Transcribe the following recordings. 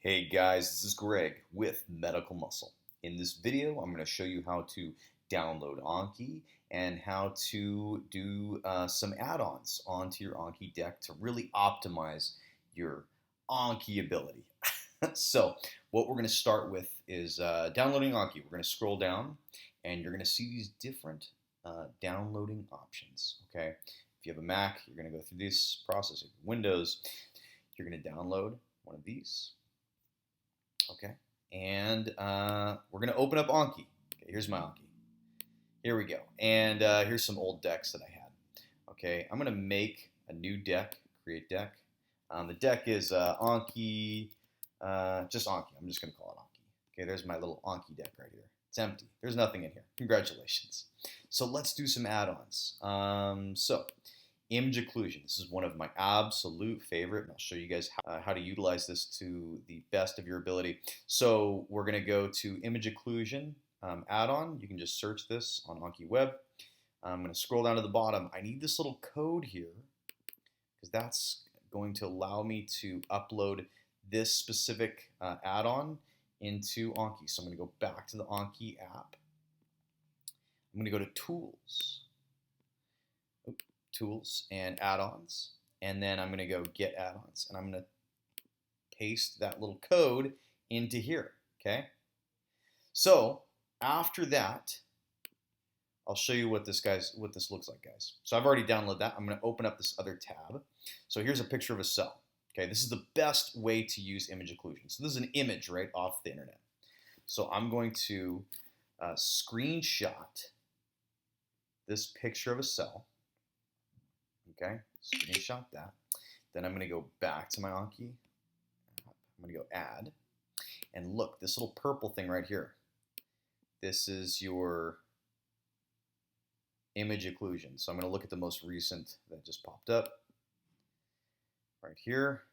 Hey guys, this is Greg with Medical Muscle. In this video, I'm going to show you how to download Anki and how to do some add-ons onto your Anki deck to really optimize your Anki ability. So what we're going to start with is downloading Anki. We're going to scroll down and you're going to see these different downloading options. Okay, if you have a Mac, you're going to go through this process. If you have Windows, you're going to download one of these. Okay, and we're going to open up Anki. Okay, here's my Anki. Here we go. And here's some old decks that I had. Okay, I'm going to make a new deck, create deck. The deck is Anki, just Anki. I'm just going to call it Anki. Okay, there's my little Anki deck right here. It's empty. There's nothing in here. Congratulations. So let's do some add-ons. Image Occlusion. This is one of my absolute favorite, and I'll show you guys how to utilize this to the best of your ability. So we're going to go to Image Occlusion add-on. You can just search this on Anki Web. I'm going to scroll down to the bottom. I need this little code here because that's going to allow me to upload this specific add-on into Anki. So I'm going to go back to the Anki app. I'm going to go to Tools and add-ons, and then I'm going to go get add-ons, and I'm going to paste that little code into here. Okay, so after that, I'll show you what this looks like, guys. So I've already downloaded that. I'm going to open up this other tab. So here's a picture of a cell. Okay, this is the best way to use image occlusion. So this is an image right off the internet. So I'm going to screenshot this picture of a cell. Okay, screenshot that. Then I'm going to go back to my Anki. I'm going to go add. And look, this little purple thing right here. This is your image occlusion. So I'm going to look at the most recent that just popped up. Right here.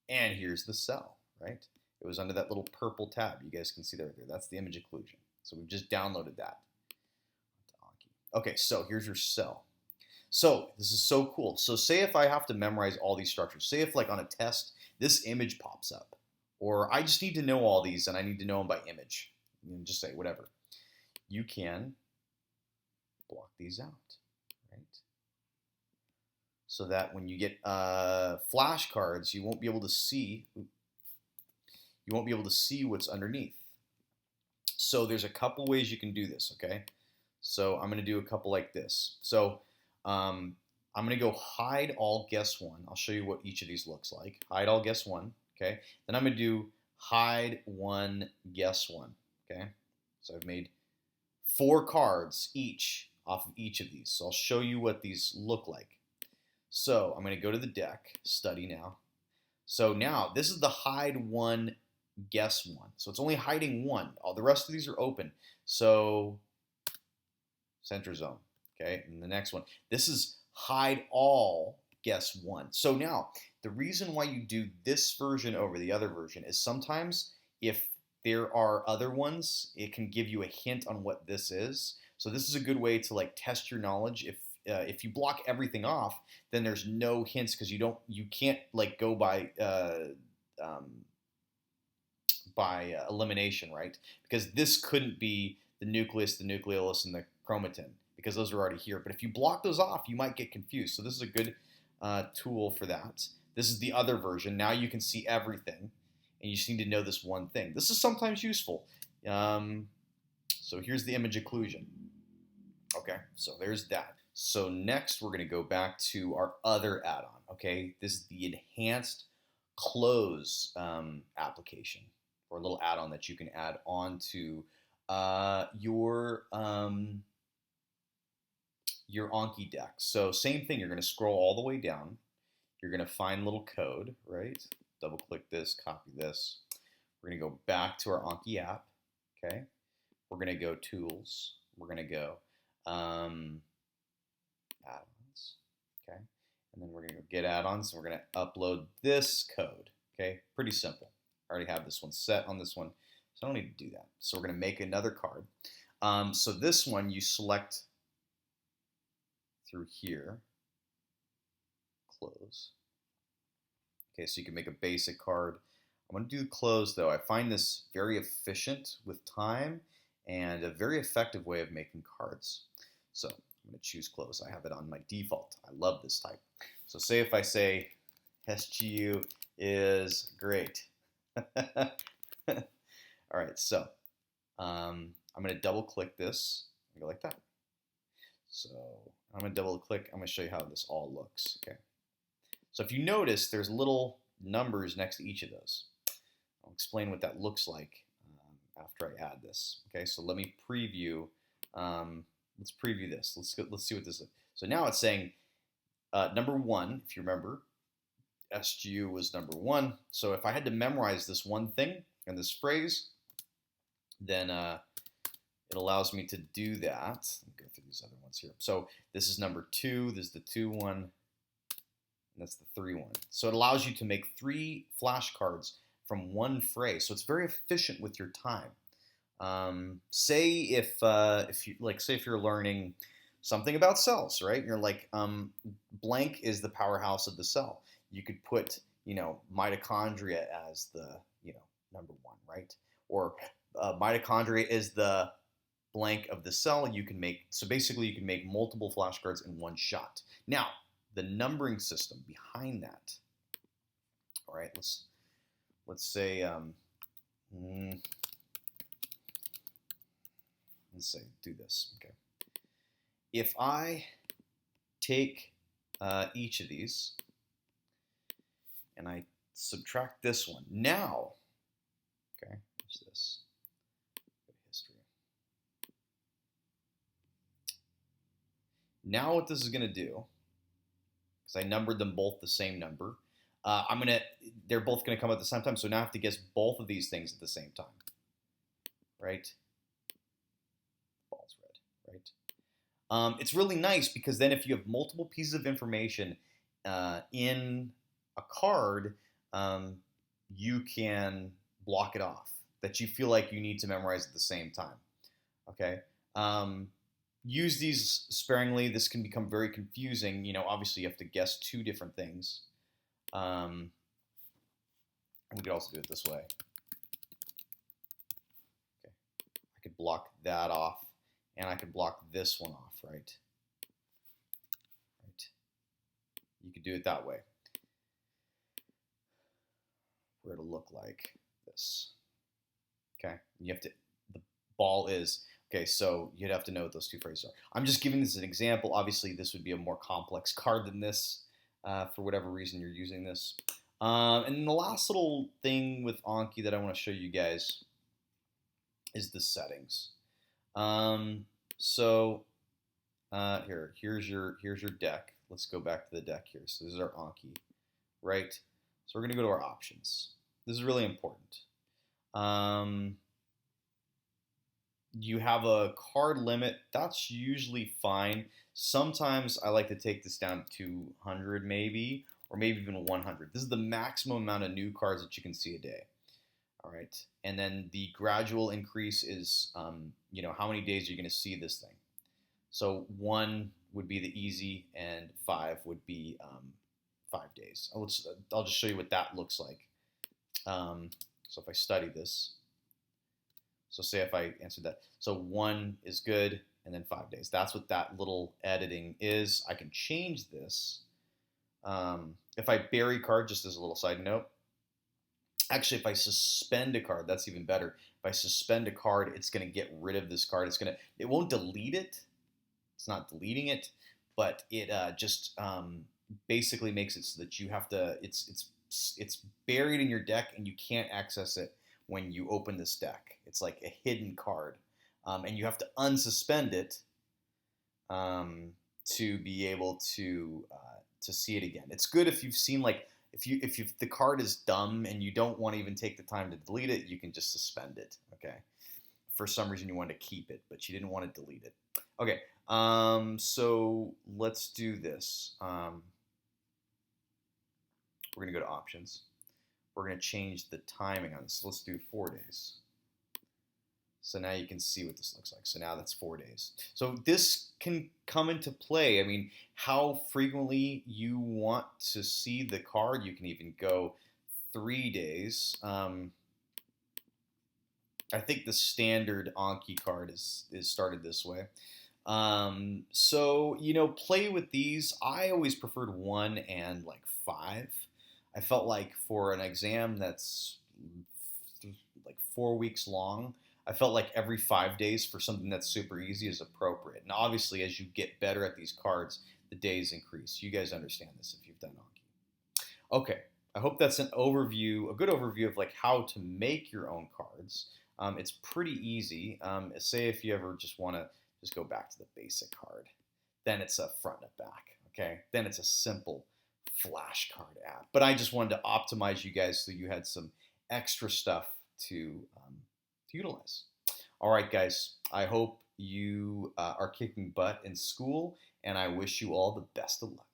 And here's the cell, right? It was under that little purple tab. You guys can see that right there. That's the image occlusion. So we've just downloaded that. Okay, so here's your cell. So this is so cool. So say if I have to memorize all these structures, say if like on a test, this image pops up, or I just need to know all these and I need to know them by image, you can just say whatever. You can block these out, right? So that when you get flashcards, you won't be able to see. You won't be able to see what's underneath. So there's a couple ways you can do this. Okay, so I'm going to do a couple like this. So I'm going to go hide all guess one. I'll show you what each of these looks like. Hide all guess one. Okay. Then I'm going to do hide one guess one. Okay. So I've made 4 cards each off of each of these. So I'll show you what these look like. So I'm going to go to the deck, study now. So now this is the hide one guess one. So it's only hiding one. All the rest of these are open. So center zone. Okay, and the next one. This is hide all guess one. So now, the reason why you do this version over the other version is sometimes if there are other ones, it can give you a hint on what this is. So this is a good way to like test your knowledge. If you block everything off, then there's no hints because you can't like go by elimination, right? Because this couldn't be the nucleus, the nucleolus, and the chromatin, because those are already here. But if you block those off, you might get confused. So this is a good tool for that. This is the other version. Now you can see everything, and you just need to know this one thing. This is sometimes useful. So here's the image occlusion. Okay, so there's that. So next we're going to go back to our other add-on. Okay, this is the Enhanced Cloze application, or a little add-on that you can add on to your Anki deck. So same thing, you're going to scroll all the way down. You're going to find a little code, right? Double click this, copy this. We're going to go back to our Anki app, okay? We're going to go Tools. We're going to go Add-ons, okay? And then we're going to go Get Add-ons, and we're going to upload this code, okay? Pretty simple. I already have this one set on this one, so I don't need to do that. So we're going to make another card. So this one, you select through here, close. Okay, so you can make a basic card. I'm going to do the close though. I find this very efficient with time and a very effective way of making cards. So I'm going to choose close. I have it on my default. I love this type. So say if I say SGU is great. All right, so I'm going to double click this and go like that. So I'm going to double click. I'm going to show you how this all looks. Okay. So if you notice, there's little numbers next to each of those. I'll explain what that looks like after I add this. Okay, so let me preview. Let's preview this. Let's see what this is. So now it's saying number 1, if you remember, SGU was number 1. So if I had to memorize this one thing and this phrase, then it allows me to do that. Let me go through these other ones here. So this is number 2. This is the 2 one. And that's the 3 one. So it allows you to make 3 flashcards from one phrase. So it's very efficient with your time. Say if you're learning something about cells, right? And you're like, blank is the powerhouse of the cell. You could put, mitochondria as the, number 1, right? Or mitochondria is the blank of the cell. You can make multiple flashcards in one shot. Now, the numbering system behind that. All right, let's say do this. Okay, if I take each of these and I subtract this one now. Okay, what's this? Go to history. Now what this is going to do, because I numbered them both the same number, they're both going to come at the same time, so now I have to guess both of these things at the same time, right? Ball's red, right? It's really nice because then if you have multiple pieces of information in a card, you can block it off that you feel like you need to memorize at the same time, okay? Use these sparingly. This can become very confusing. Obviously you have to guess 2 different things. We could also do it this way. Okay. I could block that off, and I could block this one off, right? Right. You could do it that way. Where it'll look like this. Okay. You have to. The ball is. Okay, so you'd have to know what those 2 phrases are. I'm just giving this as an example. Obviously, this would be a more complex card than this for whatever reason you're using this. And the last little thing with Anki that I want to show you guys is the settings. Here's your deck. Let's go back to the deck here. So this is our Anki, right? So we're going to go to our options. This is really important. You have a card limit. That's usually fine. Sometimes I like to take this down to 200 maybe, or maybe even 100. This is the maximum amount of new cards that you can see a day. All right. And then the gradual increase is, how many days you're going to see this thing. So 1 would be the easy, and 5 would be 5 days. I'll just show you what that looks like. So if I study this, so say if I answered that. So 1 is good, and then 5 days. That's what that little editing is. I can change this. If I bury card, just as a little side note, actually if I suspend a card, that's even better. If I suspend a card, it's going to get rid of this card. It won't delete it. It's not deleting it, but it just basically makes it so that you have to, it's buried in your deck and you can't access it when you open this deck. It's like a hidden card. And you have to unsuspend it to be able to see it again. It's good if you've seen, like, if the card is dumb and you don't want to even take the time to delete it, you can just suspend it, okay? For some reason you wanted to keep it, but you didn't want to delete it. Okay, so let's do this. We're going to go to options. We're going to change the timing on this. Let's do 4 days. So now you can see what this looks like. So now that's 4 days. So this can come into play. I mean, how frequently you want to see the card. You can even go 3 days. I think the standard Anki card is started this way. So, play with these. I always preferred 1 and like 5. I felt like for an exam that's like 4 weeks long, I felt like every 5 days for something that's super easy is appropriate. And obviously, as you get better at these cards, the days increase. You guys understand this if you've done Anki. Okay, I hope that's an overview, a good overview of like how to make your own cards. It's pretty easy. Say if you ever just want to just go back to the basic card, then it's a front and a back. Okay, then it's a simple flashcard app. But I just wanted to optimize you guys so you had some extra stuff to utilize. All right, guys. I hope you are kicking butt in school, and I wish you all the best of luck.